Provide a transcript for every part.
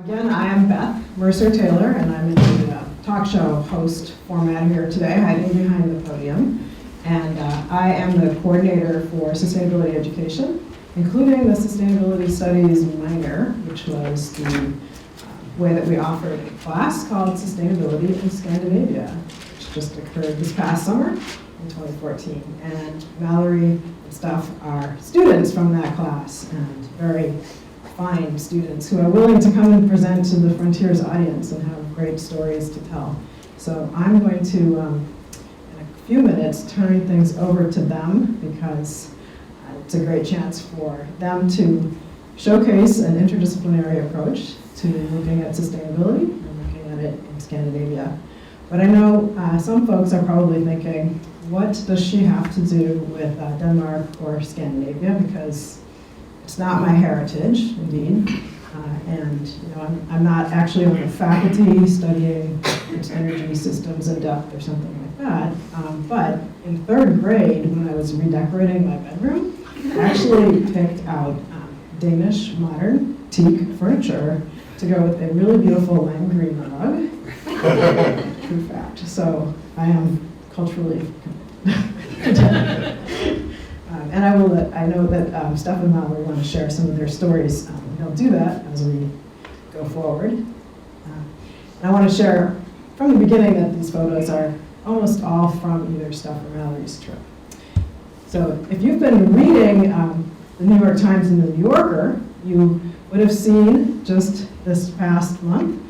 Again, I am Beth Mercer Taylor, and I'm in the talk show host format here today, hiding behind the podium. And I am the coordinator for sustainability education, including the Sustainability Studies minor, which was the way that we offered a class called Sustainability in Scandinavia, which just occurred this past summer in 2014. And Mallory and Steph are students from that class, and very fine students who are willing to come and present to the Frontiers audience and have great stories to tell. So I'm going to, in a few minutes, turn things over to them because it's a great chance for them to showcase an interdisciplinary approach to looking at sustainability and looking at it in Scandinavia. But I know some folks are probably thinking, what does she have to do with Denmark or Scandinavia? Because it's not my heritage, indeed, and I'm not actually on the faculty studying energy systems in depth or something like that. But in third grade, when I was redecorating my bedroom, I actually picked out Danish modern teak furniture to go with a really beautiful lime green rug. True fact. So I am culturally and I know that Steph and Mallory want to share some of their stories. They'll do that as we go forward. And I want to share from the beginning that these photos are almost all from either Steph or Mallory's trip. So if you've been reading the New York Times and the New Yorker, you would have seen just this past month,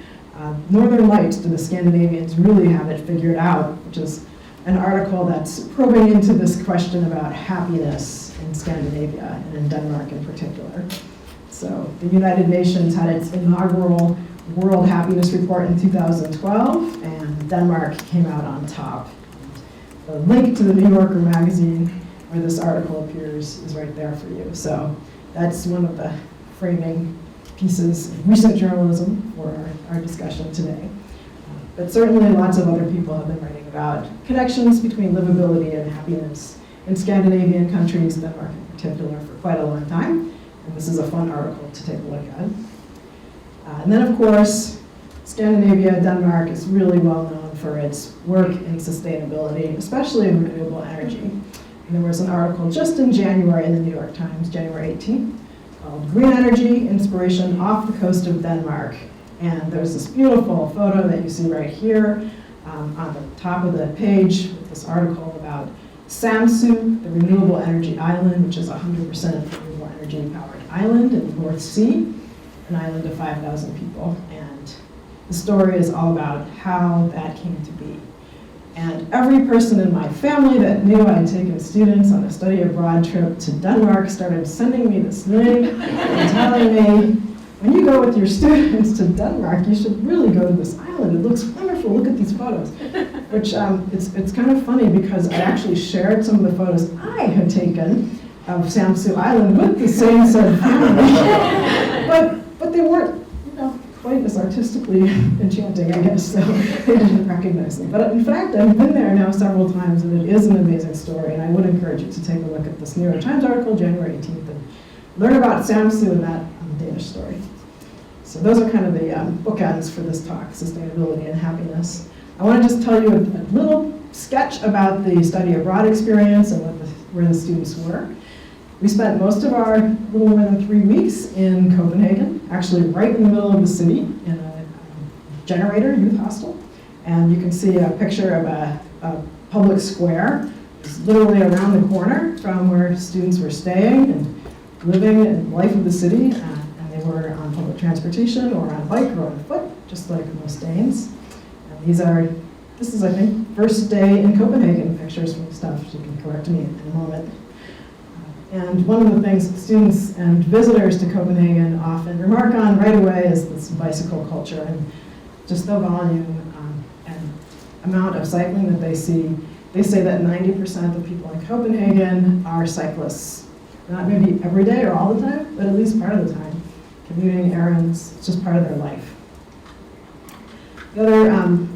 Northern Lights, do the Scandinavians really have it figured out, which is an article that's probing into this question about happiness in Scandinavia and in Denmark in particular. So the United Nations had its inaugural World Happiness Report in 2012, and Denmark came out on top. The link to the New Yorker magazine where this article appears is right there for you. So that's one of the framing pieces of recent journalism for our discussion today. But certainly lots of other people have been writing about connections between livability and happiness in Scandinavian countries, Denmark in particular, for quite a long time. And this is a fun article to take a look at. And then, of course, Scandinavia, Denmark is really well known for its work in sustainability, especially in renewable energy. And there was an article just in January in the New York Times, January 18th, called Green Energy Inspiration Off the Coast of Denmark. And there's this beautiful photo that you see right here on the top of the page with this article about Samsø, the renewable energy island, which is 100% renewable energy powered island in the North Sea, an island of 5,000 people. And the story is all about how that came to be. And every person in my family that knew I had taken students on a study abroad trip to Denmark started sending me this link and telling me, when you go with your students to Denmark, you should really go to this island. It looks wonderful. Look at these photos. Which it's kind of funny because I actually shared some of the photos I had taken of Samsø Island with the same said family. but they weren't, quite as artistically enchanting, I guess. So they didn't recognize them. But in fact, I've been there now several times, and it is an amazing story. And I would encourage you to take a look at this New York Times article, January 18th, and learn about Samsø and that Danish story. So those are kind of the bookends for this talk, sustainability and happiness. I want to just tell you a little sketch about the study abroad experience and where the students were. We spent most of our little more than 3 weeks in Copenhagen, actually right in the middle of the city in a generator youth hostel. And you can see a picture of a public square. It's literally around the corner from where students were staying and living in life of the city. And they were on public transportation or on a bike or on foot, just like most Danes. And this is, I think, first day in Copenhagen pictures from stuff. You can correct me in a moment. And one of the things that students and visitors to Copenhagen often remark on right away is this bicycle culture and just the volume and amount of cycling that they see. They say that 90% of people in Copenhagen are cyclists. Not maybe every day or all the time, but at least part of the time. Commuting, errands, it's just part of their life. The other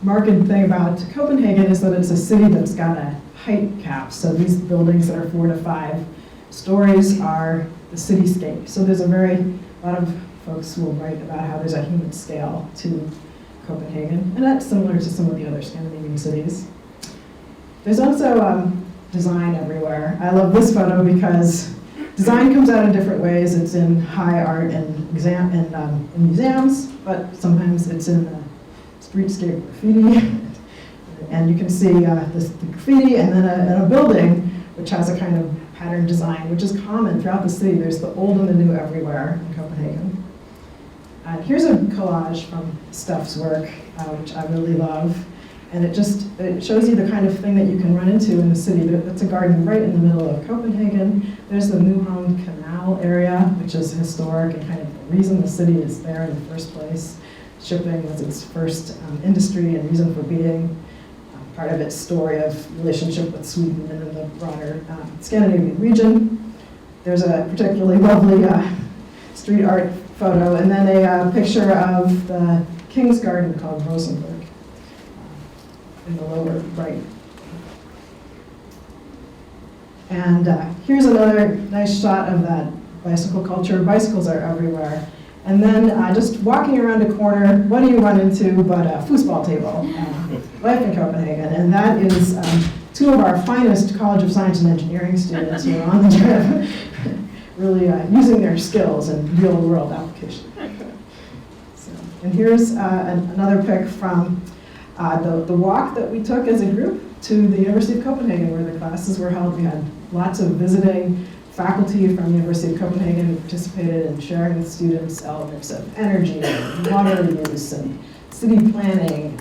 marked thing about Copenhagen is that it's a city that's got a height cap. So these buildings that are 4 to 5 stories are the cityscape. So there's a lot of folks will write about how there's a human scale to Copenhagen, and that's similar to some of the other Scandinavian cities. There's also design everywhere. I love this photo because design comes out in different ways. It's in high art and in museums, but sometimes it's in streetscape graffiti. And you can see the graffiti, and then a building which has a kind of pattern design, which is common throughout the city. There's the old and the new everywhere in Copenhagen. Here's a collage from Steph's work, which I really love. And it shows you the kind of thing that you can run into in the city. That's a garden right in the middle of Copenhagen. There's the Nyhavn Canal area, which is historic and kind of the reason the city is there in the first place. Shipping was its first industry and reason for being. Part of its story of relationship with Sweden and in the broader Scandinavian region. There's a particularly lovely street art photo, and then a picture of the King's Garden called Rosenberg in the lower right. And here's another nice shot of that bicycle culture. Bicycles are everywhere. And then just walking around a corner, what do you run into but a foosball table? Life in Copenhagen. And that is two of our finest College of Science and Engineering students who are on the trip, really using their skills in real world application. So, and here's another pic from the walk that we took as a group to the University of Copenhagen, where the classes were held. We had lots of visiting faculty from the University of Copenhagen who participated in sharing with students elements of energy and water use and city planning,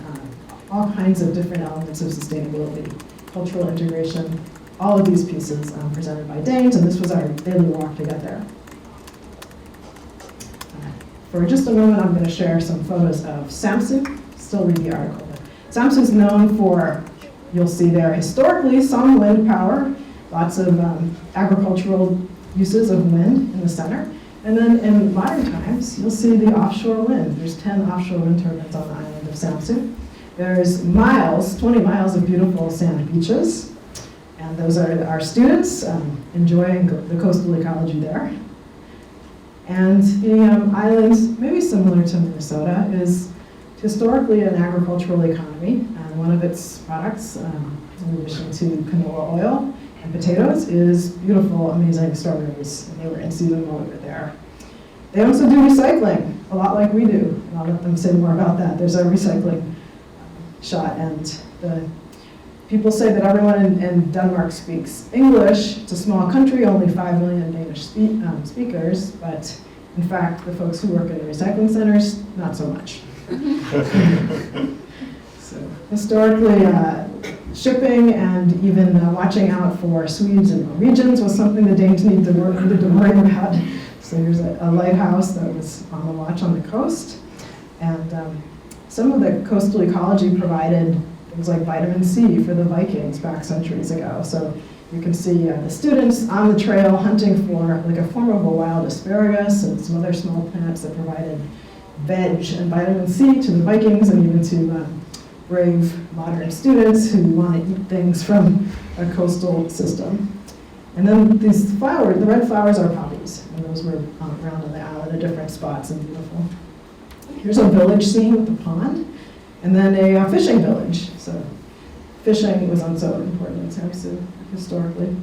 all kinds of different elements of sustainability, cultural integration, all of these pieces presented by Danes, and this was our daily walk to get there. For just a moment, I'm going to share some photos of Samsø. Still read the article. Samsø is known for, you'll see there, historically some wind power, lots of agricultural uses of wind in the center. And then in modern times, you'll see the offshore wind. There's 10 offshore wind turbines on the island of Samsø. There's 20 miles of beautiful sand beaches. And those are our students enjoying the coastal ecology there. And the island, maybe similar to Minnesota, is historically an agricultural economy. And one of its products, in addition to canola oil and potatoes, is beautiful, amazing strawberries. And they were in season while we were there. They also do recycling, a lot like we do. And I'll let them say more about that. There's a recycling shot, and the people say that everyone in Denmark speaks English. It's a small country, only 5 million Danish speakers, but in fact, the folks who work in the recycling centers, not so much. So historically, shipping and even watching out for Swedes and Norwegians was something the Danes needed to worry about. So here's a lighthouse that was on the watch on the coast. And some of the coastal ecology provided things like vitamin C for the Vikings back centuries ago. So you can see the students on the trail hunting for like a form of a wild asparagus and some other small plants that provided veg and vitamin C to the Vikings, and even to brave modern students who want to eat things from a coastal system. And then these flowers, the red flowers are poppies, and those were around on the island at different spots and beautiful. Here's a village scene with a pond, and then a fishing village. So fishing wasn't so important in Samsø historically.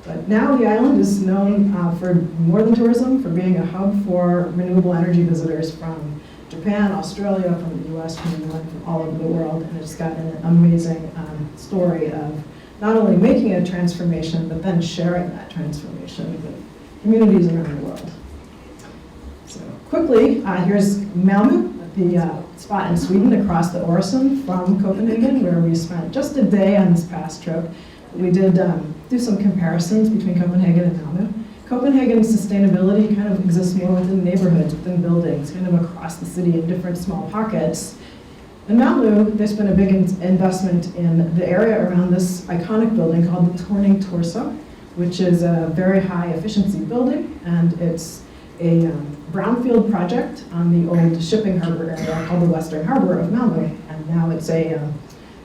But now the island is known for more than tourism, for being a hub for renewable energy visitors from Japan, Australia, from the US, from England, from all over the world. And it's got an amazing story of not only making a transformation, but then sharing that transformation with communities around the world. So quickly, here's Malmö, the spot in Sweden across the Øresund from Copenhagen, where we spent just a day on this past trip. We did do some comparisons between Copenhagen and Malmö. Copenhagen's sustainability kind of exists more within neighborhoods, within buildings, kind of across the city in different small pockets. In Malmö, there's been a big investment in the area around this iconic building called the Torning Torso, which is a very high efficiency building, and it's a brownfield project on the old shipping harbor area called the Western Harbor of Malmö, and now it's a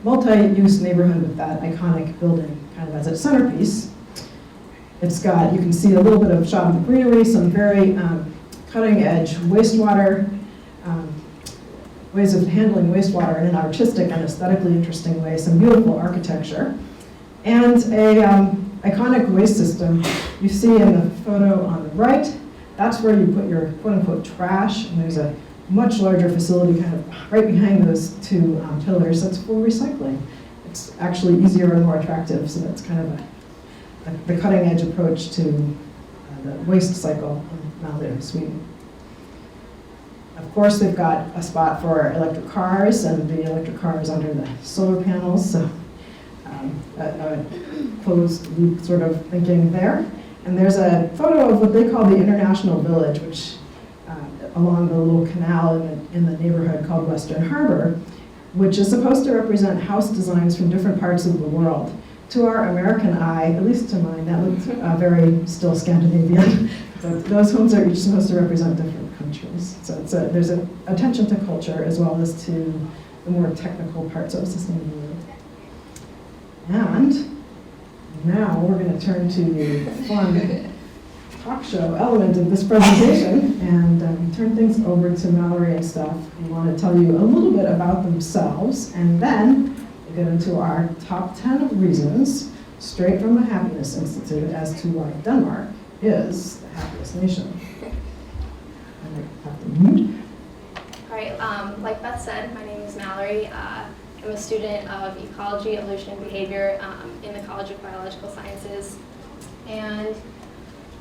multi-use neighborhood with that iconic building kind of as its centerpiece. It's got, you can see a little bit of shot of the greenery, some very cutting-edge wastewater, ways of handling wastewater in an artistic and aesthetically interesting way, some beautiful architecture, and a iconic waste system. You see in the photo on the right, that's where you put your quote-unquote trash, and there's a much larger facility kind of right behind those two pillars that's for recycling. It's actually easier and more attractive, so that's kind of the cutting-edge approach to the waste cycle in Malmö, Sweden. Of course, they've got a spot for electric cars, and the electric car is under the solar panels, so a closed loop sort of thinking there. And there's a photo of what they call the International Village, which along the little canal in the neighborhood called Western Harbor, which is supposed to represent house designs from different parts of the world. To our American eye, at least to mine, that looks very still Scandinavian. So those homes are each supposed to represent different countries. So there's an attention to culture as well as to the more technical parts of sustainability. And now we're going to turn to the fun talk show element of this presentation and turn things over to Mallory and Steph, who want to tell you a little bit about themselves, and then we'll get into our top 10 reasons straight from the Happiness Institute as to why Denmark is the happiest nation. I have to mute. All right, like Beth said, my name is Mallory. I'm a student of ecology, evolution, and behavior in the College of Biological Sciences. And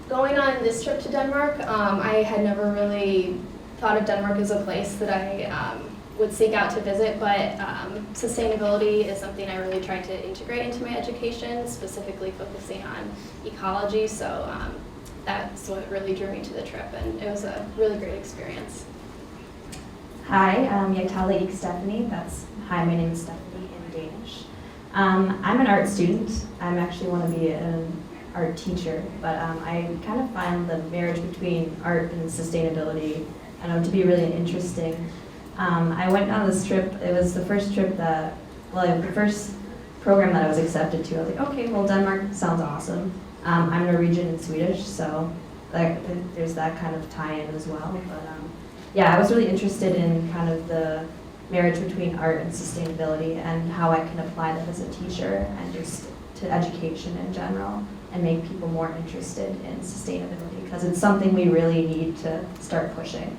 going on this trip to Denmark, I had never really thought of Denmark as a place that I would seek out to visit, but sustainability is something I really tried to integrate into my education, specifically focusing on ecology, so that's what really drew me to the trip, and it was a really great experience. Hi, jeg taler ikke Stephanie. Hi, my name is Stephanie in Danish. I'm an art student. I actually want to be an art teacher, but I kind of find the marriage between art and sustainability to be really interesting. I went on this trip. It was the first trip the first program that I was accepted to. I was like, okay, well, Denmark sounds awesome. I'm Norwegian and Swedish, so there's that kind of tie-in as well. But yeah, I was really interested in kind of the marriage between art and sustainability and how I can apply that as a teacher and just to education in general and make people more interested in sustainability because it's something we really need to start pushing.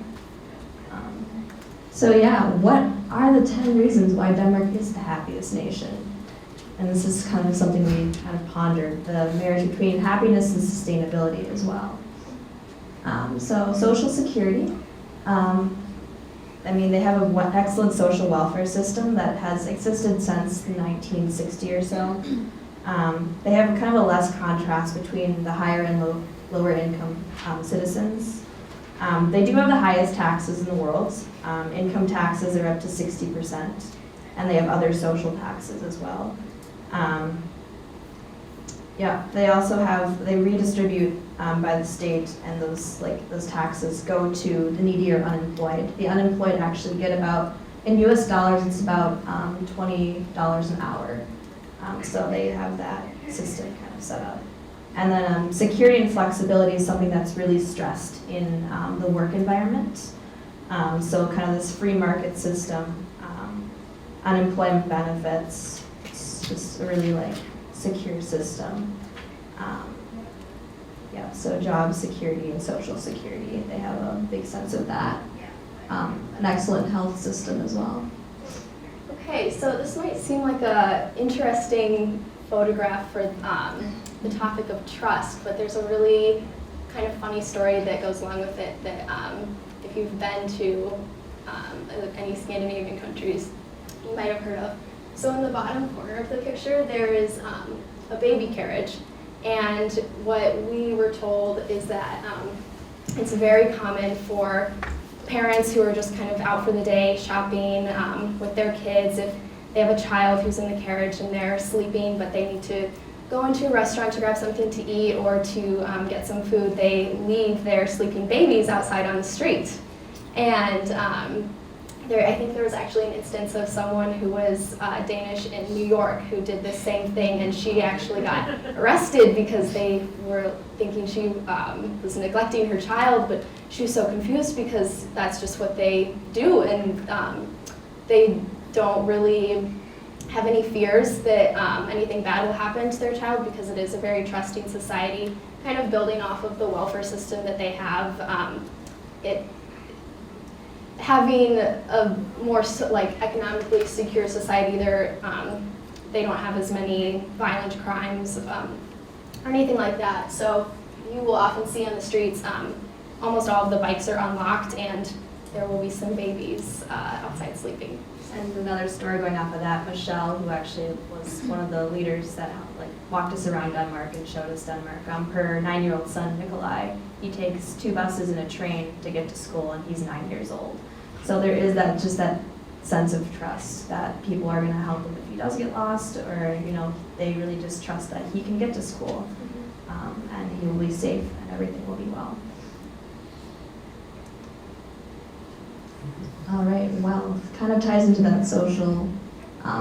So yeah, what are the 10 reasons why Denmark is the happiest nation? And this is kind of something we kind of pondered, the marriage between happiness and sustainability as well. So social security. They have an excellent social welfare system that has existed since 1960 or so. They have kind of a less contrast between the higher and lower income citizens. They do have the highest taxes in the world. Income taxes are up to 60%, and they have other social taxes as well. They redistribute by the state, and those taxes go to the needy or unemployed. The unemployed actually get about, in US dollars, it's about $20 an hour. So they have that system kind of set up. And then security and flexibility is something that's really stressed in the work environment. So kind of this free market system, unemployment benefits, it's just a really secure system. So job security and social security, they have a big sense of that. An excellent health system as well. Okay, so this might seem like an interesting photograph for the topic of trust, but there's a really kind of funny story that goes along with it that if you've been to any Scandinavian countries, you might have heard of. So in the bottom corner of the picture, there is a baby carriage. And what we were told is that it's very common for parents who are just kind of out for the day shopping with their kids. If they have a child who's in the carriage and they're sleeping, but they need to go into a restaurant to grab something to eat or to get some food, they leave their sleeping babies outside on the street. And I think there was actually an instance of someone who was Danish in New York who did the same thing, and she actually got arrested because they were thinking she was neglecting her child, but she was so confused because that's just what they do, and they don't really have any fears that anything bad will happen to their child because it is a very trusting society, kind of building off of the welfare system that they have. Having a more economically secure society, they don't have as many violent crimes or anything like that. So you will often see on the streets, almost all of the bikes are unlocked, and there will be some babies outside sleeping. And another story going off of that, Michelle, who actually was one of the leaders that walked us around Denmark and showed us Denmark. Her 9-year-old son, Nikolai, he takes 2 buses and a train to get to school, and he's 9 years old. So there is that sense of trust that people are going to help him if he does get lost, or they really just trust that he can get to school, and he will be safe and everything will be well. All right, well, kind of ties into that social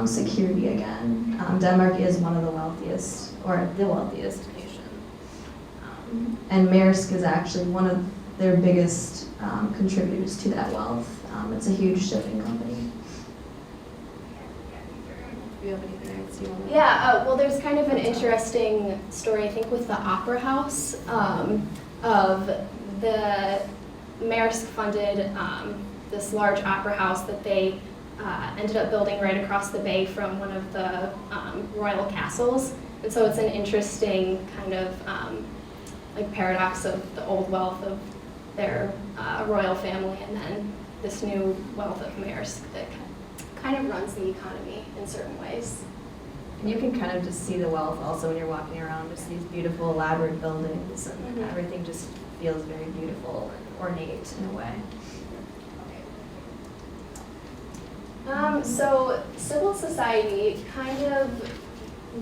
security again. Denmark is one of the wealthiest, or the wealthiest nation. And Maersk is actually one of their biggest contributors to that wealth. It's a huge shipping company. Do you have anything else you want to? Yeah, well, there's kind of an interesting story, I think, with the Opera House of the Maersk funded this large opera house that they ended up building right across the bay from one of the royal castles. And so it's an interesting kind of paradox of the old wealth of their royal family and then this new wealth of Maersk that kind of runs the economy in certain ways. And you can kind of just see the wealth also when you're walking around, just these beautiful elaborate buildings, and everything just feels very beautiful and ornate in a way. So civil society kind of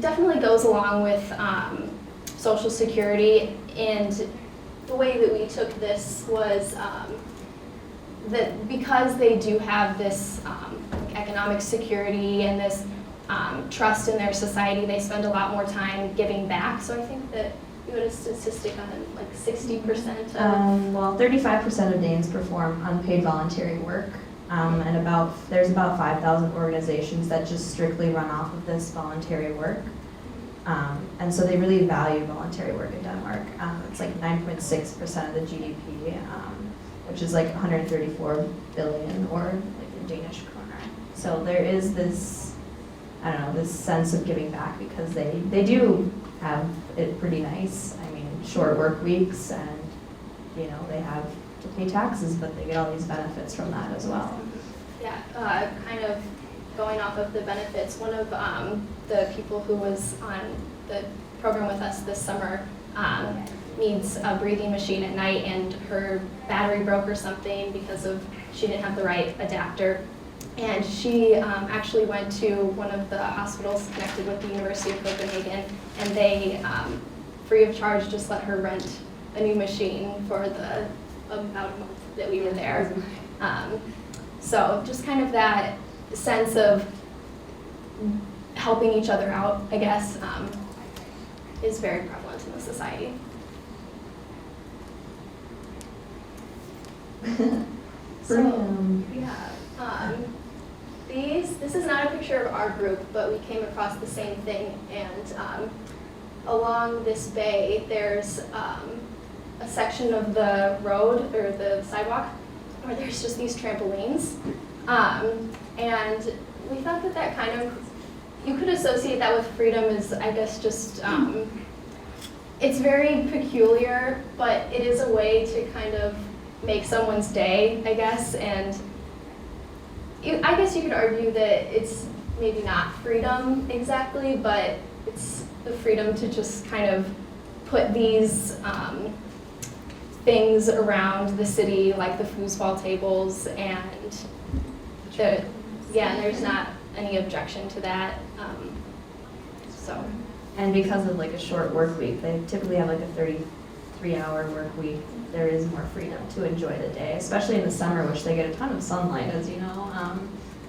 definitely goes along with Social Security, and the way that we took this was that because they do have this economic security and this trust in their society, they spend a lot more time giving back. So I think that you had a statistic on 60% of... well, 35% of Danes perform unpaid voluntary work. And there's about 5,000 organizations that just strictly run off of this voluntary work. And so they really value voluntary work in Denmark. It's 9.6% of the GDP, which is 134 billion or in Danish kroner. So there is this, this sense of giving back because they do have it pretty nice. I mean, short work weeks, and they have to pay taxes, but they get all these benefits from that as well. Yeah, kind of going off of the benefits, one of the people who was on the program with us this summer needs a breathing machine at night, and her battery broke or something because she didn't have the right adapter. And she actually went to one of the hospitals connected with the University of Copenhagen, and they, free of charge, just let her rent a new machine for about a month that we were there. So just kind of that sense of helping each other out, I guess, is very prevalent in the society. This is not a picture of our group, but we came across the same thing, and along this bay there's a section of the road or the sidewalk where there's just these trampolines, and we thought that kind of, you could associate that with freedom as, I guess, just it's very peculiar, but it is a way to kind of make someone's day, I guess, and I guess you could argue that it's maybe not freedom exactly, but it's the freedom to just kind of put these things around the city, like the foosball tables, and there's not any objection to that. And because of a short work week, they typically have a 33-hour work week, there is more freedom to enjoy the day, especially in the summer, which they get a ton of sunlight, as you know.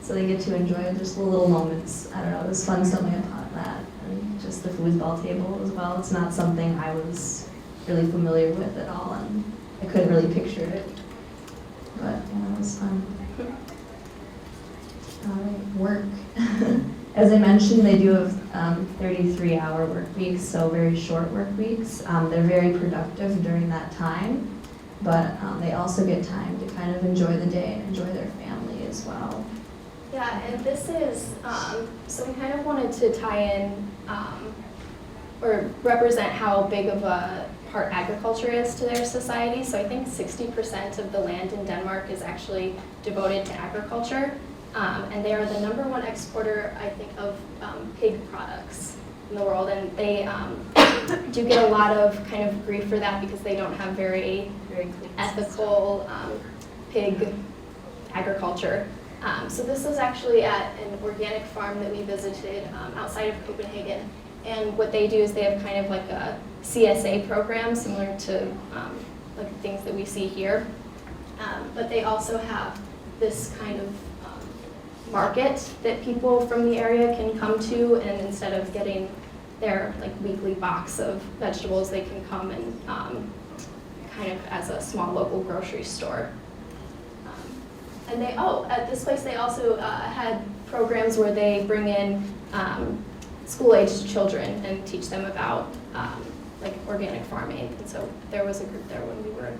So they get to enjoy just the little moments. I don't know, it was fun stumbling upon that. And just the foosball table as well. It's not something I was really familiar with at all, and I couldn't really picture it. But yeah, it was fun. All right, work. As I mentioned, they do have 33-hour work weeks, so very short work weeks. They're very productive during that time, but they also get time to kind of enjoy the day and enjoy their family as well. Yeah, and this is, so we kind of wanted to tie in or represent how big of a part agriculture is to their society. So I think 60% of the land in Denmark is actually devoted to agriculture. And they are the #1 exporter, I think, of pig products in the world. And they do get a lot of kind of grief for that because they don't have very Clean ethical pig agriculture. So this was actually at an organic farm that we visited outside of Copenhagen. And what they do is they have kind of like a CSA program similar to like the things that we see here. But they also have this kind of market that people from the area can come to, and instead of getting their like weekly box of vegetables, they can come and kind of as a small local grocery store. And they, at this place they also had programs where they bring in school-aged children and teach them about like organic farming. And so there was a group there when we were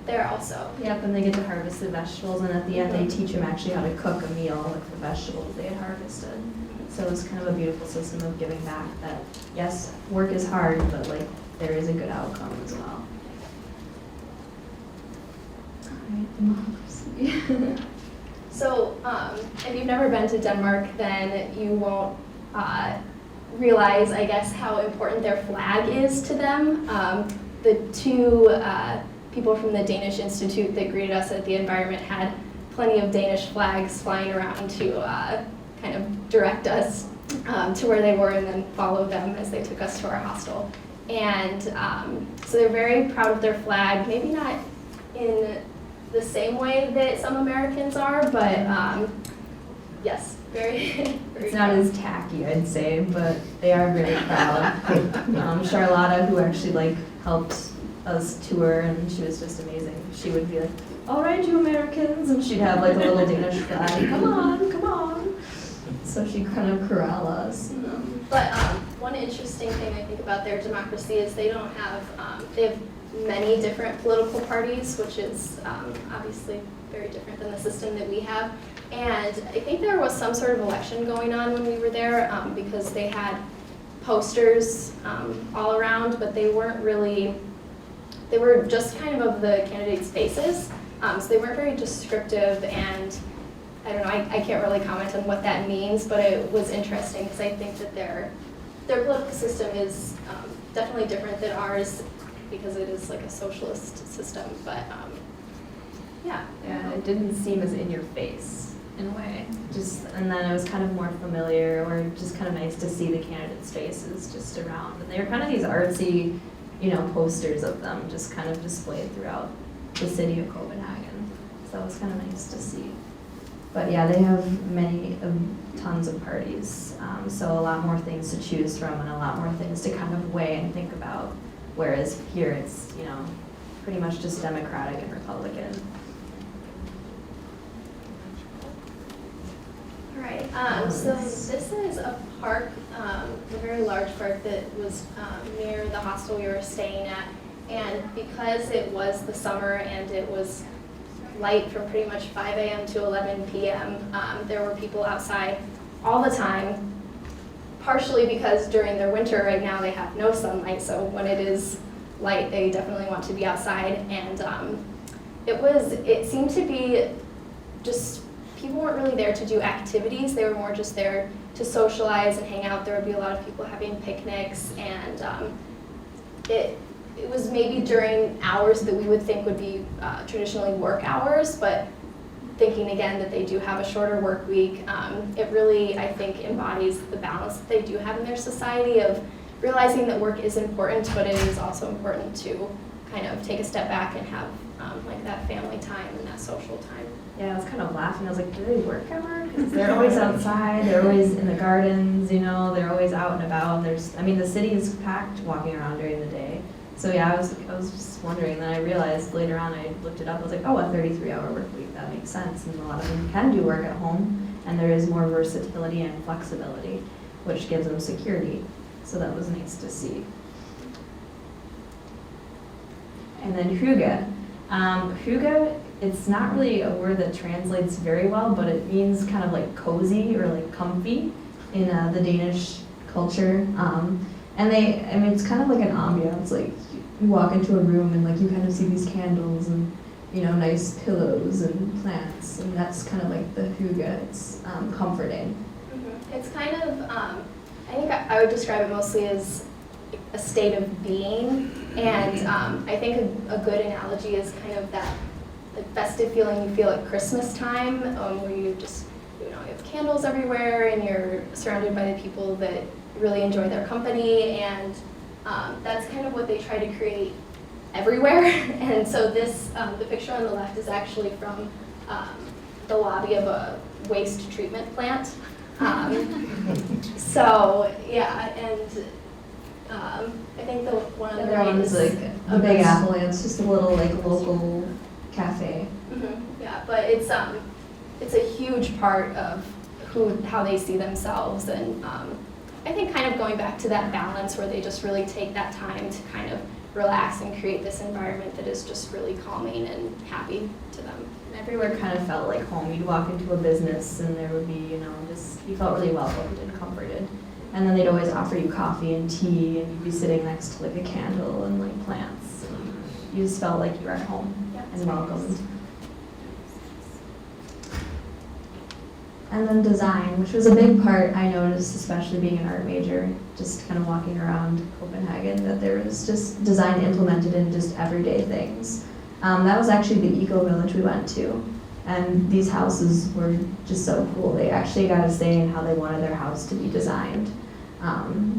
there also. Yep, and they get to harvest the vegetables, and at the end they teach them actually how to cook a meal with the vegetables they had harvested. So it was kind of a beautiful system of giving back that, yes, work is hard, but like there is a good outcome as well. All right, democracy. So if you've never been to Denmark, then you won't realize, I guess, how important their flag is to them. The two people from the Danish Institute that greeted us at the environment had plenty of Danish flags flying around to kind of direct us to where they were and then follow them as they took us to our hostel. And so they're very proud of their flag, maybe not in the same way that some Americans are, but yes, very, very It's not as tacky, I'd say, but they are very proud. Charlotta, who actually like helped us tour, and she was just amazing. She would be like, "All right, you Americans," and she'd have like a little Danish flag. Come on, come on. So she kind of corral us. But one interesting thing I think about their democracy is they don't have, they have many different political parties, which is obviously very different than the system that we have. And I think there was some sort of election going on when we were there because they had posters all around, but they weren't really, they were just kind of the candidates' faces. So they weren't very descriptive, and I don't know, I can't really comment on what that means, but it was interesting because I think that their political system is definitely different than ours because it is like a socialist system, but yeah. Yeah, it didn't seem as in your face in a way. And then it was kind of more familiar, or just kind of nice to see the candidates' faces just around. And they were kind of these artsy, posters of them just kind of displayed throughout the city of Copenhagen. So that was kind of nice to see. But yeah, they have tons of parties. So a lot more things to choose from and a lot more things to kind of weigh and think about. Whereas here it's, pretty much just Democratic and Republican. All right, so this is a park, a very large park that was near the hostel we were staying at. And because it was the summer and it was light from pretty much 5 a.m. to 11 p.m., there were people outside all the time, partially because during their winter right now they have no sunlight, so when it is light they definitely want to be outside. And it seemed to be just, people weren't really there to do activities, they were more just there to socialize and hang out. There would be a lot of people having picnics, and it was maybe during hours that we would think would be traditionally work hours, but thinking again that they do have a shorter work week, it really, I think, embodies the balance that they do have in their society of realizing that work is important, but it is also important to kind of take a step back and have like that family time and that social time. Yeah, I was kind of laughing. I was like, do they work ever? Because they're always outside. They're always in the gardens, you know. They're always out and about. I mean, the city is packed walking around during the day. So yeah, I was just wondering. And then I realized later on, I looked it up. I was like, oh, a 33-hour work week. That makes sense. And a lot of them can do work at home. And there is more versatility and flexibility, which gives them security. So that was nice to see. And then hygge. Hygge, it's not really a word that translates very well, but it means kind of like cozy or like comfy in the Danish culture. And it's kind of like an ambiance, like you walk into a room and like you kind of see these candles and, you know, nice pillows and plants, and that's kind of like the hygge. It's comforting. Mm-hmm. It's kind of, I think I would describe it mostly as a state of being, and I think a good analogy is kind of that like festive feeling you feel at Christmas time, where you just, you know, you have candles everywhere and you're surrounded by the people that really enjoy their company, and that's kind of what they try to create everywhere. And so this, the picture on the left is actually from the lobby of a waste treatment plant. So yeah, and I think the one on the right is like a Big Apple, and it's just a little like local cafe. Mm-hmm. Yeah, but it's a huge part of how they see themselves, and I think kind of going back to that balance where they just really take that time to kind of relax and create this environment that is just really calming and happy to them. Everywhere kind of felt like home. You'd walk into a business and there would be, you know, just, you felt really welcomed and comforted. And then they'd always offer you coffee and tea, and you'd be sitting next to like a candle and like plants. And you just felt like you were at home and welcomed. And then design, which was a big part, I noticed, especially being an art major, just kind of walking around Copenhagen, that there was just design implemented in just everyday things. That was actually the eco-village we went to. And these houses were just so cool. They actually got a say in how they wanted their house to be designed.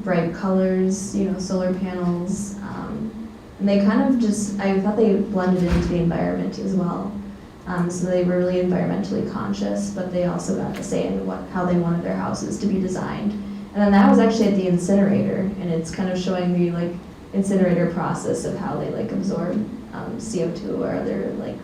Bright colors, you know, solar panels. And they kind of just, I thought they blended into the environment as well. So they were really environmentally conscious, but they also got a say in how they wanted their houses to be designed. And then that was actually at the incinerator, and it's kind of showing the like incinerator process of how they like absorb CO2 or other like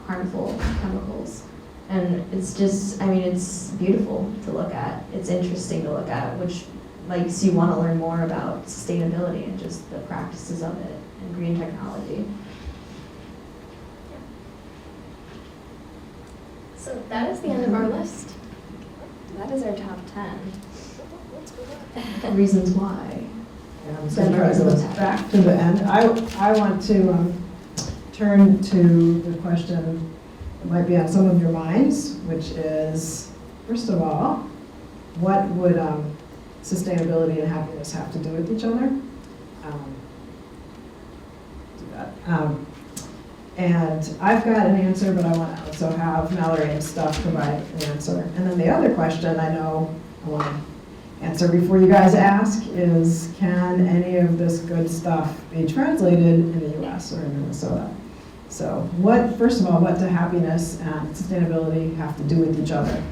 harmful chemicals. And it's just, I mean, it's beautiful to look at. It's interesting to look at, which makes you want to learn more about sustainability and just the practices of it and green technology. So that is the end of our list. That is our top 10. Reasons why. So back to the end, I want to turn to the question that might be on some of your minds, which is, first of all, what would sustainability and happiness have to do with each other? And I've got an answer, but I want to also have Mallory and Steph provide an answer. And then the other question I know I want to answer before you guys ask is, can any of this good stuff be translated in the US or in Minnesota? So first of all, what do happiness and sustainability have to do with each other?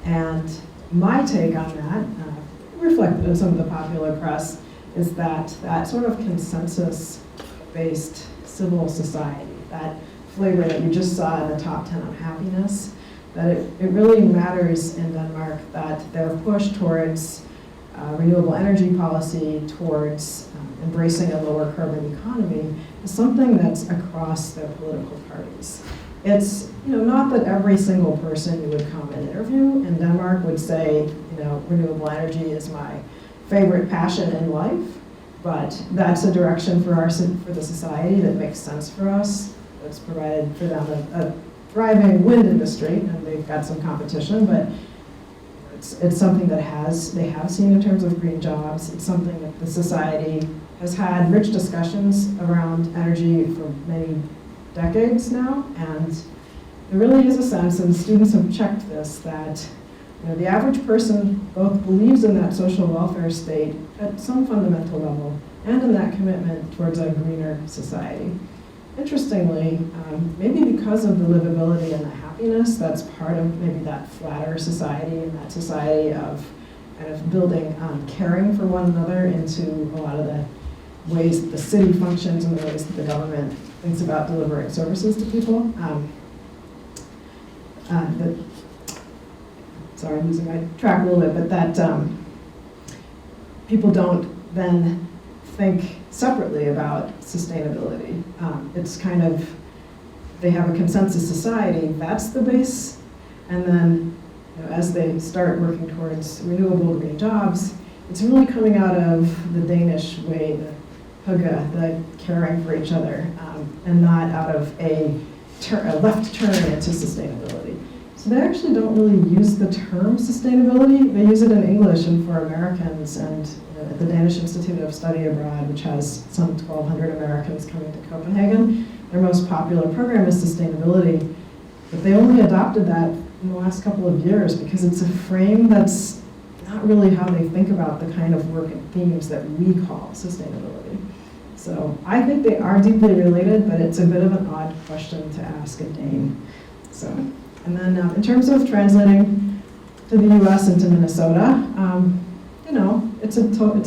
And my take on that, reflected in some of the popular press, is that sort of consensus-based civil society, that flavor that you just saw in the top 10 on happiness, that it really matters in Denmark that their push towards renewable energy policy, towards embracing a lower carbon economy, is something that's across their political parties. It's, you know, not that every single person you would come and interview in Denmark would say, you know, renewable energy is my favorite passion in life, but that's a direction for the society that makes sense for us. It's provided for them a thriving wind industry, and they've got some competition, but it's something that they have seen in terms of green jobs. It's something that the society has had rich discussions around energy for many decades now, and there really is a sense, and students have checked this, that, you know, the average person both believes in that social welfare state at some fundamental level and in that commitment towards a greener society. interestingly, maybe because of the livability and the happiness, that's part of maybe that flatter society and that society of kind of building caring for one another into a lot of the ways that the city functions and the ways that the government thinks about delivering services to people. Sorry, I'm losing my track a little bit, but that people don't then think separately about sustainability. It's kind of, they have a consensus society, that's the base, and then as they start working towards renewable green jobs, it's really coming out of the Danish way, the hygge, the caring for each other, and not out of a left turn into sustainability. So they actually don't really use the term sustainability. They use it in English and for Americans, and at the Danish Institute of Study Abroad, which has some 1,200 Americans coming to Copenhagen, their most popular program is sustainability. But they only adopted that in the last couple of years because it's a frame that's not really how they think about the kind of work and themes that we call sustainability. So I think they are deeply related, but it's a bit of an odd question to ask a Dane. So, and then in terms of translating to the US and to Minnesota, it's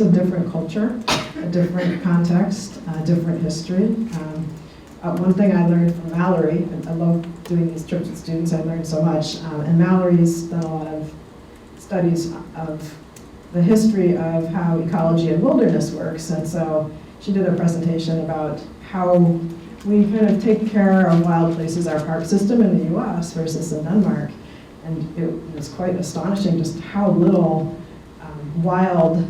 a different culture, a different context, a different history. One thing I learned from Mallory, and I love doing these trips with students, I learned so much, and Mallory's done a lot of studies of the history of how ecology and wilderness works, and so she did a presentation about how we kind of take care of wild places, our park system in the US versus in Denmark, and it was quite astonishing just how little wild,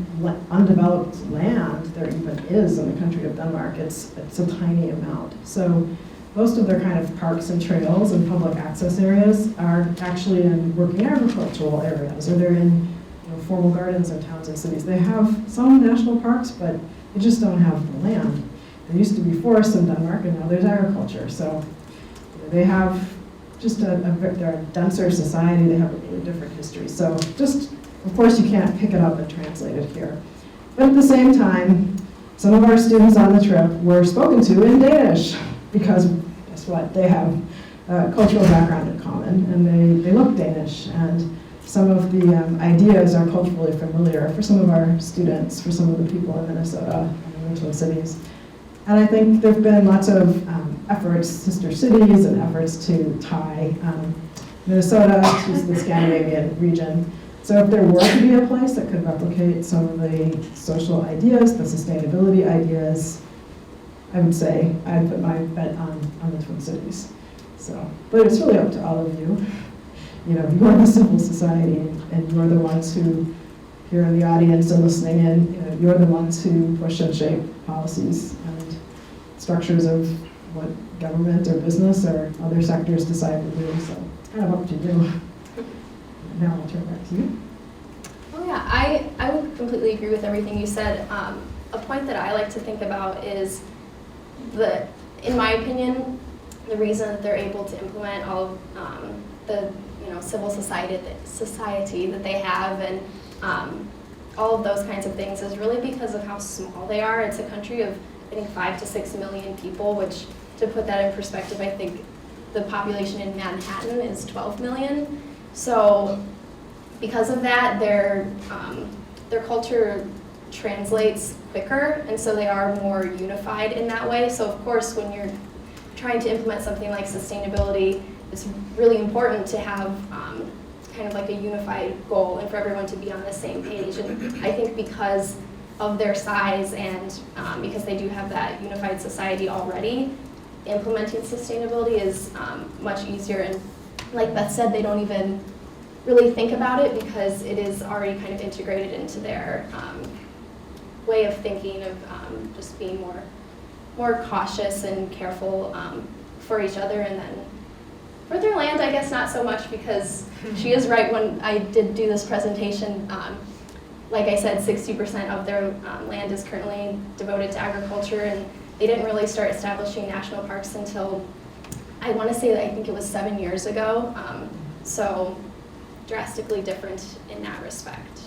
undeveloped land there even is in the country of Denmark. It's a tiny amount. So most of their kind of parks and trails and public access areas are actually in working agricultural areas, or they're in formal gardens in towns and cities. They have some national parks, but they just don't have the land. There used to be forests in Denmark, and now there's agriculture. So they have just they're a denser society. They have a really different history. So just, of course, you can't pick it up and translate it here. But at the same time, some of our students on the trip were spoken to in Danish because, guess what, they have a cultural background in common, and they look Danish. And some of the ideas are culturally familiar for some of our students, for some of the people in Minnesota and the Twin Cities. And I think there have been lots of efforts, sister cities, and efforts to tie Minnesota to the Scandinavian region. So if there were to be a place that could replicate some of the social ideas, the sustainability ideas, I would say I'd put my bet on the Twin Cities. So, but it's really up to all of you. You're the civil society, and you're the ones who, here in the audience and listening in, you're the ones who push and shape policies and structures of what government or business or other sectors decide to do. So it's kind of up to you. Now I'll turn back to you. Oh yeah, I would completely agree with everything you said. A point that I like to think about is in my opinion, the reason that they're able to implement all of the civil society that they have and all of those kinds of things is really because of how small they are. It's a country of, I think, 5 to 6 million people, which, to put that in perspective, I think the population in Manhattan is 12 million. So because of that, their culture translates quicker, and so they are more unified in that way. So of course, when you're trying to implement something like sustainability, it's really important to have kind of like a unified goal and for everyone to be on the same page. And I think because of their size and because they do have that unified society already, implementing sustainability is much easier. And like Beth said, they don't even really think about it because it is already kind of integrated into their way of thinking of just being more cautious and careful for each other. And then for their land, I guess not so much, because she is right. When I did do this presentation, like I said, 60% of their land is currently devoted to agriculture, and they didn't really start establishing national parks until, I want to say that I think it was 7 years ago. So drastically different in that respect.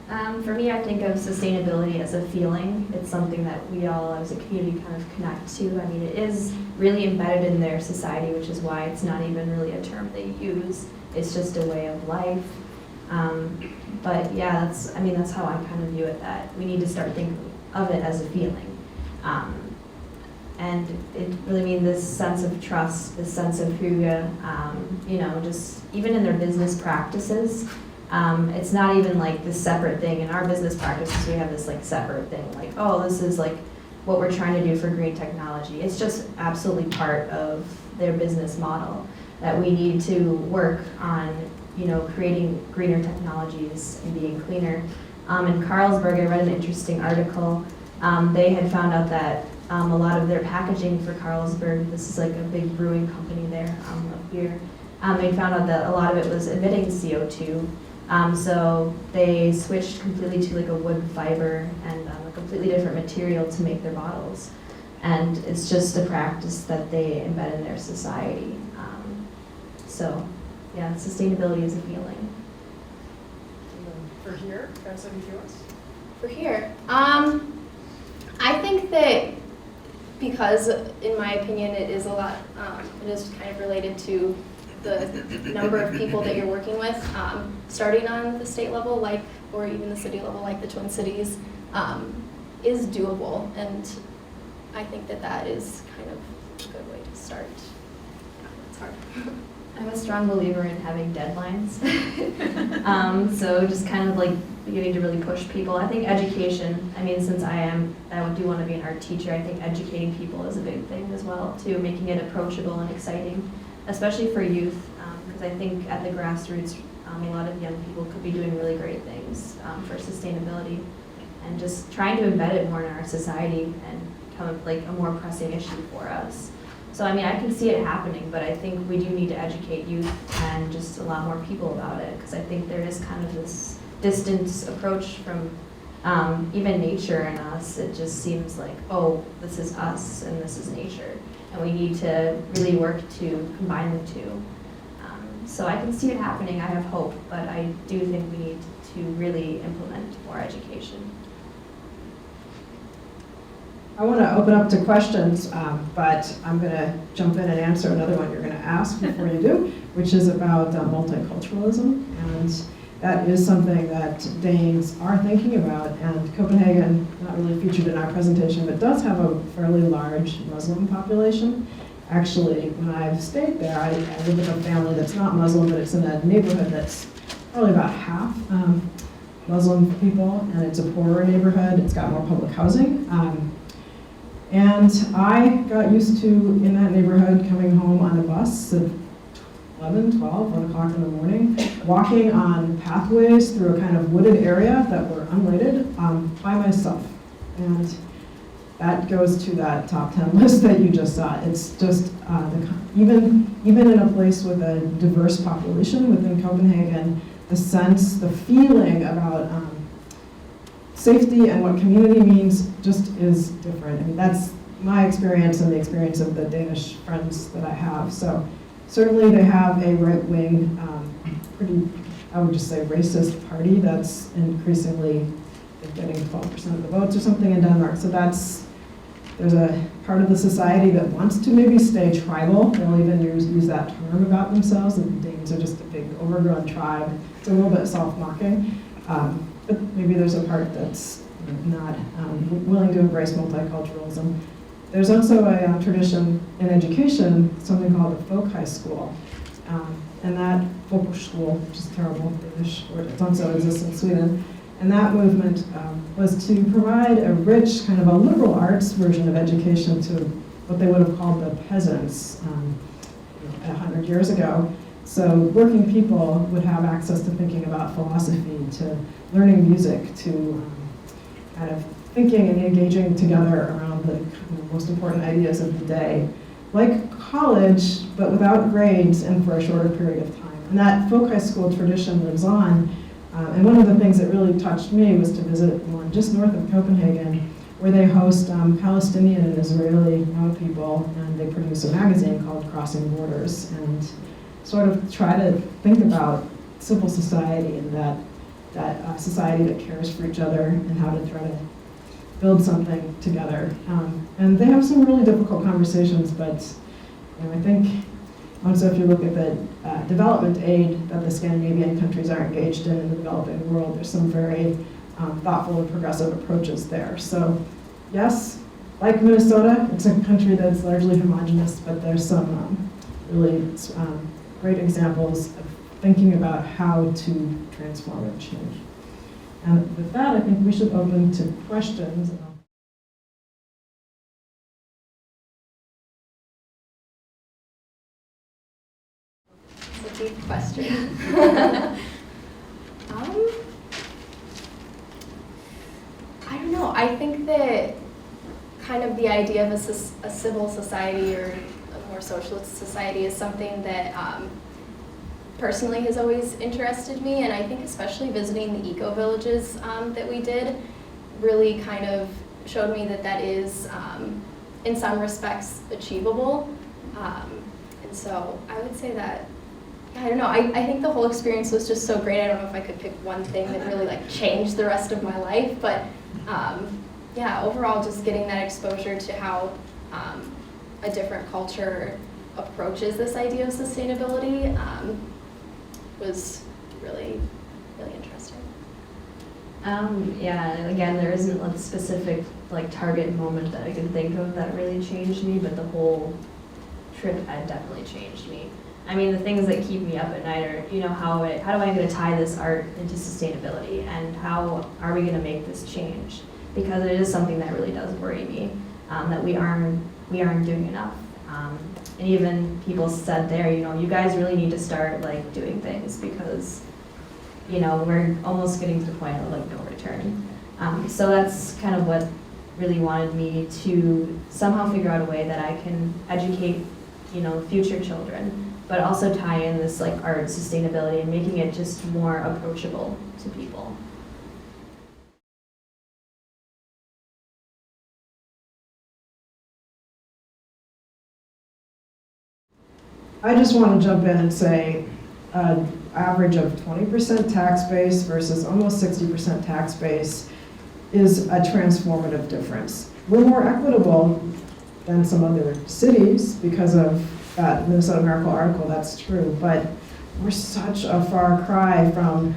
For me, I think of sustainability as a feeling. It's something that we all as a community kind of connect to. I mean, it is really embedded in their society, which is why it's not even really a term they use. It's just a way of life. But yeah, that's how I kind of view it, that we need to start thinking of it as a feeling. And it really means this sense of trust, this sense of hygge, just even in their business practices. It's not even like this separate thing. In our business practices, we have this like separate thing, like, oh, this is like what we're trying to do for green technology. It's just absolutely part of their business model that we need to work on, creating greener technologies and being cleaner. In Carlsberg, I read an interesting article. They had found out that a lot of their packaging for Carlsberg, this is like a big brewing company there of beer, they found out that a lot of it was emitting CO2. So they switched completely to like a wood fiber and a completely different material to make their bottles. And it's just a practice that they embed in their society. So yeah, sustainability is a feeling. For here, that's something to us? For here, I think that because, in my opinion, it is it is kind of related to the number of people that you're working with, starting on the state level, or even the city level, like the Twin Cities, is doable, and I think that is kind of a good way to start. Yeah, it's hard. I'm a strong believer in having deadlines. So just kind of like beginning to really push people. I think education, since I do want to be an art teacher, I think educating people is a big thing as well too, making it approachable and exciting, especially for youth, because I think at the grassroots, a lot of young people could be doing really great things for sustainability, and just trying to embed it more in our society and become like a more pressing issue for us. So I can see it happening, but I think we do need to educate youth and just allow more people about it, because I think there is kind of this distance approach from even nature and us. It just seems like, oh, this is us and this is nature, and we need to really work to combine the two. So I can see it happening. I have hope, but I do think we need to really implement more education. I want to open up to questions, but I'm going to jump in and answer another one you're going to ask before you do, which is about multiculturalism. And that is something that Danes are thinking about. And Copenhagen, not really featured in our presentation, but does have a fairly large Muslim population. Actually, when I've stayed there, I live with a family that's not Muslim, but it's in a neighborhood that's probably about half Muslim people, and it's a poorer neighborhood. It's got more public housing. And I got used to, in that neighborhood, coming home on a bus at 11, 12, 1 o'clock in the morning, walking on pathways through a kind of wooded area that were unlighted by myself. And that goes to that top 10 list that you just saw. It's just, even in a place with a diverse population within Copenhagen, the sense, the feeling about safety and what community means just is different. That's my experience and the experience of the Danish friends that I have. So certainly they have a right-wing, pretty, I would just say, racist party that's increasingly getting 12% of the votes or something in Denmark. So there's a part of the society that wants to maybe stay tribal. They'll even use that term about themselves. The Danes are just a big overgrown tribe. It's a little bit self-mocking. But maybe there's a part that's not willing to embrace multiculturalism. There's also a tradition in education, something called the folk high school. And that folkhögskola, which is a terrible Danish word, it also exists in Sweden. And that movement was to provide a rich, kind of a liberal arts version of education to what they would have called the peasants 100 years ago. So working people would have access to thinking about philosophy, to learning music, to kind of thinking and engaging together around the most important ideas of the day. Like college, but without grades and for a shorter period of time. And that folk high school tradition lives on. And one of the things that really touched me was to visit one just north of Copenhagen, where they host Palestinian and Israeli young people, and they produce a magazine called Crossing Borders, and sort of try to think about civil society in that that society that cares for each other and how to try to build something together. And they have some really difficult conversations, but I think also if you look at the development aid that the Scandinavian countries are engaged in the developing world, there's some very thoughtful and progressive approaches there. So yes, like Minnesota, it's a country that's largely homogenous, but there's some really great examples of thinking about how to transform and change. And with that, I think we should open to questions. It's a deep question. I don't know. I think that kind of the idea of a civil society or a more socialist society is something that personally has always interested me, and I think especially visiting the eco-villages that we did really kind of showed me that that is, in some respects, achievable. And so I would say that, I don't know, I think the whole experience was just so great. I don't know if I could pick one thing that really like changed the rest of my life, but yeah, overall just getting that exposure to how a different culture approaches this idea of sustainability was really, really interesting. Yeah, again, there isn't a specific like target moment that I can think of that really changed me, but the whole trip had definitely changed me. I mean, the things that keep me up at night are, you know, how am I going to tie this art into sustainability, and how are we going to make this change? Because it is something that really does worry me, that we aren't doing enough. And even people said there, you know, you guys really need to start like doing things, because, you know, we're almost getting to the point of like no return. So that's kind of what really wanted me to somehow figure out a way that I can educate, you know, future children, but also tie in this like art sustainability and making it just more approachable to people. I just want to jump in and say an average of 20% tax base versus almost 60% tax base is a transformative difference. We're more equitable than some other cities because of that Minnesota Miracle article, that's true, but we're such a far cry from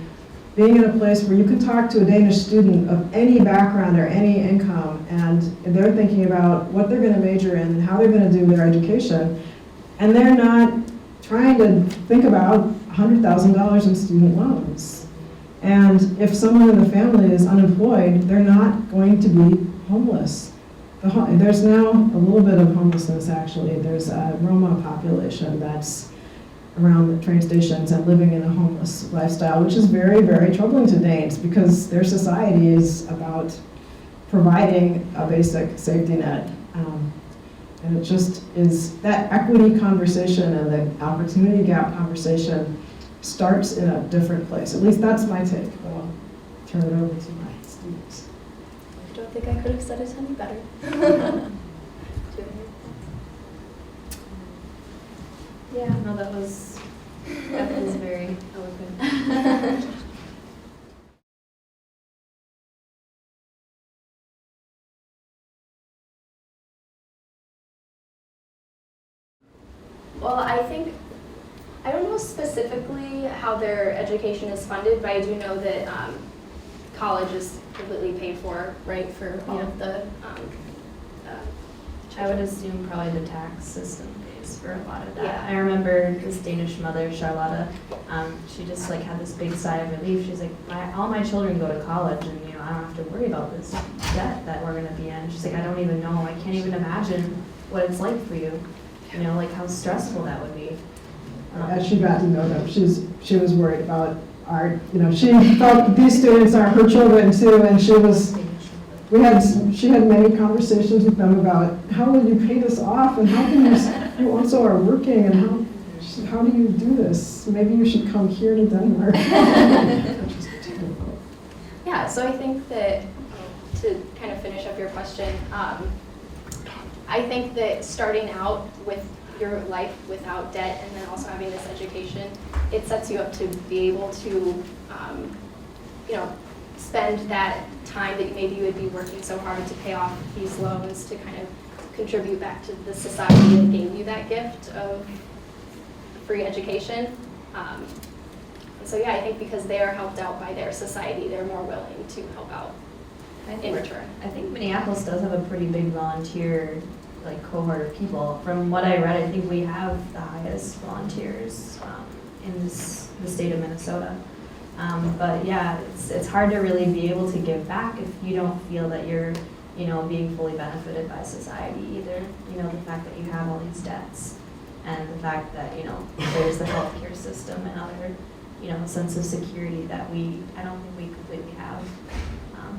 being in a place where you can talk to a Danish student of any background or any income, and they're thinking about what they're going to major in and how they're going to do their education. And they're not trying to think about $100,000 in student loans. And if someone in the family is unemployed, they're not going to be homeless. There's now a little bit of homelessness, actually. There's a Roma population that's around the train stations and living in a homeless lifestyle, which is very, very troubling to Danes, because their society is about providing a basic safety net. And it just is that equity conversation and the opportunity gap conversation starts in a different place. At least that's my take, but I'll turn it over to my students. I don't think I could have said it any better. Yeah, no, that was very eloquent. Well, I don't know specifically how their education is funded, but I do know that college is completely paid for, right, for all of the I would assume probably the tax system pays for a lot of that. Yeah. I remember this Danish mother, Charlotta, she just like had this big sigh of relief. She's like, all my children go to college, and you know, I don't have to worry about this debt that we're gonna be in. She's like, I don't even know, I can't even imagine what it's like for you. You know, like how stressful that would be. As she got to know them, she was worried about art. You know, she felt these students are her children too, and she had many conversations with them about how will you pay this off, and how can you also are working, and how do you do this? Maybe you should come here to Denmark. Yeah, so I think that, to kind of finish up your question, I think that starting out with your life without debt and then also having this education, it sets you up to be able to spend that time that maybe you would be working so hard to pay off these loans to kind of contribute back to the society that gave you that gift of free education. So yeah, I think because they are helped out by their society, they're more willing to help out in return. I think Minneapolis does have a pretty big volunteer cohort of people. From what I read, I think we have the highest volunteers in the state of Minnesota. But yeah, it's hard to really be able to give back if you don't feel that you're being fully benefited by society either. The fact that you have all these debts and the fact that there's the healthcare system and other sense of security that I don't think we completely have,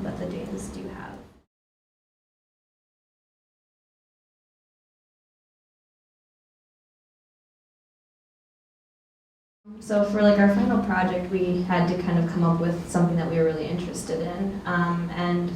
but the Danes do have. So for our final project, we had to kind of come up with something that we were really interested in, and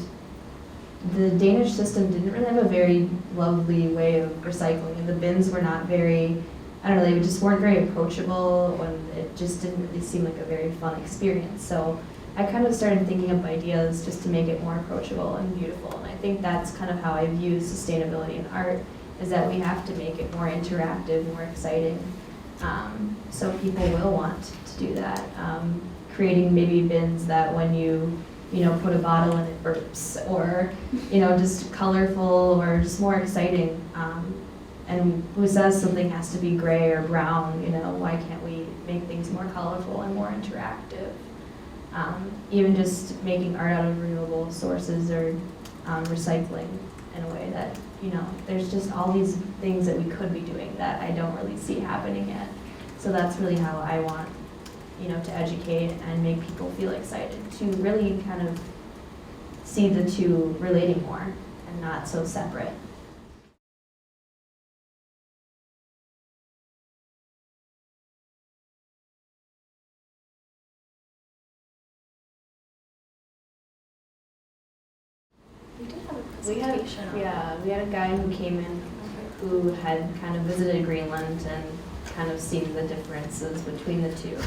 the Danish system didn't really have a very lovely way of recycling, and the bins were not very, I don't know, they just weren't very approachable, and it just didn't really seem like a very fun experience. So I kind of started thinking of ideas just to make it more approachable and beautiful, and I think that's kind of how I view sustainability in art, is that we have to make it more interactive, more exciting, so people will want to do that. Creating maybe bins that when you put a bottle in it burps, or just colorful or just more exciting. And who says something has to be gray or brown? Why can't we make things more colorful and more interactive? Even just making art out of renewable sources or recycling in a way that, there's just all these things that we could be doing that I don't really see happening yet. So that's really how I want, to educate and make people feel excited, to really kind of see the two relating more and not so separate. We did have a We had presentation. a guy who came in who had kind of visited Greenland and kind of seen the differences between the two.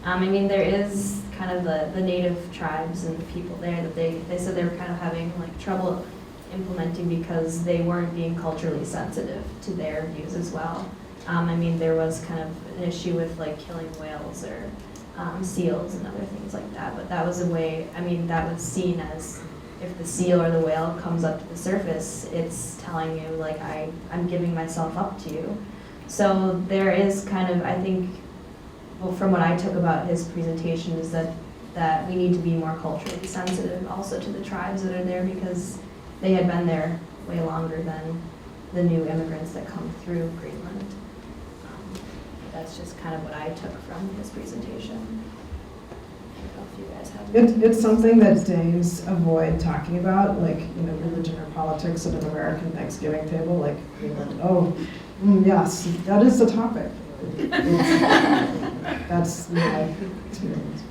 There is kind of the native tribes and the people there that they said they were kind of having trouble implementing because they weren't being culturally sensitive to their views as well. There was kind of an issue with killing whales or seals and other things like that, but that was a way, that was seen as if the seal or the whale comes up to the surface, it's telling you I'm giving myself up to you. So there is kind of, I think, from what I took about his presentation is that we need to be more culturally sensitive also to the tribes that are there, because they had been there way longer than the new immigrants that come through Greenland. That's just kind of what I took from his presentation. I don't know if you guys have. It's something that Danes avoid talking about, religion or politics at an American Thanksgiving table, Greenland. Oh, yes, that is the topic. That's my experience.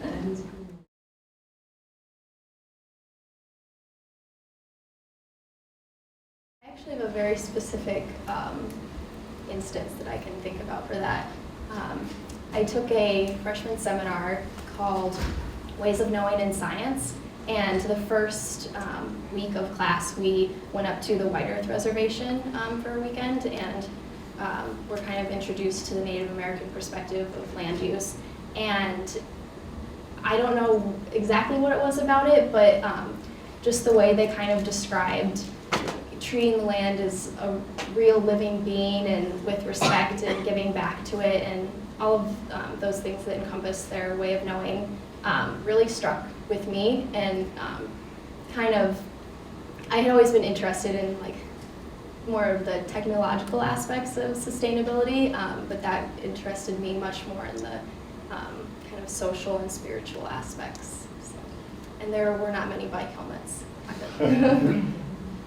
I actually have a very specific instance that I can think about for that. I took a freshman seminar called Ways of Knowing in Science, and the first week of class we went up to the White Earth Reservation for a weekend, and we're kind of introduced to the Native American perspective of land use. And I don't know exactly what it was about it, but just the way they kind of described treating the land as a real living being and with respect and giving back to it, and all of those things that encompass their way of knowing really struck with me, and I had always been interested in more of the technological aspects of sustainability, but that interested me much more in the kind of social and spiritual aspects. So, and there were not many bike helmets.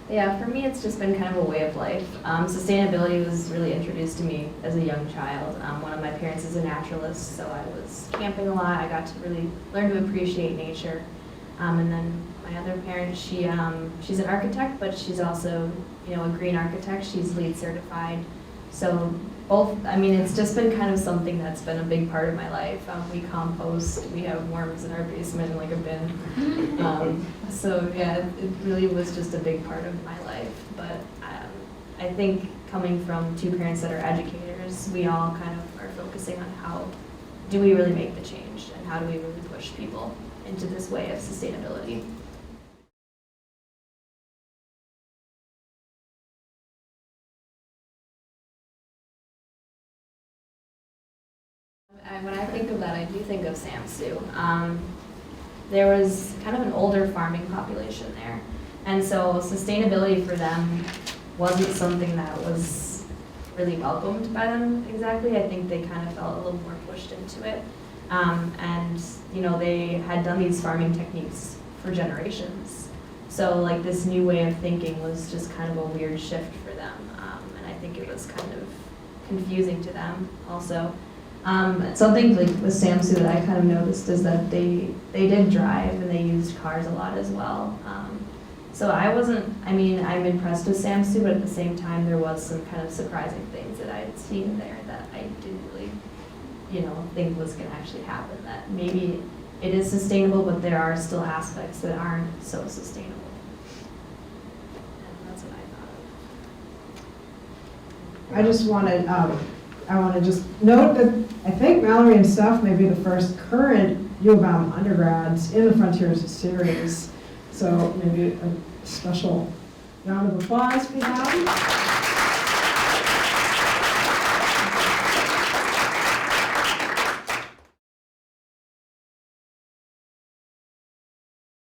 Yeah, for me it's just been kind of a way of life. Sustainability was really introduced to me as a young child. One of my parents is a naturalist, so I was camping a lot. I got to really learn to appreciate nature. And then my other parent, she's an architect, but she's also a green architect. She's LEED certified. So both, I mean, it's just been kind of something that's been a big part of my life. We compost, we have worms in our basement in like a bin. So yeah, it really was just a big part of my life. But I think coming from two parents that are educators, we all kind of are focusing on how do we really make the change and how do we really push people into this way of sustainability. When I think of that, I do think of Samsu. There was kind of an older farming population there, and so sustainability for them wasn't something that was really welcomed by them exactly. I think they kind of felt a little more pushed into it. And you know, they had done these farming techniques for generations. So like this new way of thinking was just kind of a weird shift for them. And I think it was kind of confusing to them also. Something like with Samsu that I kind of noticed is that they did drive and they used cars a lot as well. So I'm impressed with Samsu, but at the same time there was some kind of surprising things that I'd seen there that I didn't really, think was going to actually happen. That maybe it is sustainable, but there are still aspects that aren't so sustainable. And that's what I thought of. I just wanted, I want to just note that I think Mallory and Steph may be the first current U of M undergrads in the Frontiers series. So maybe a special round of applause for them.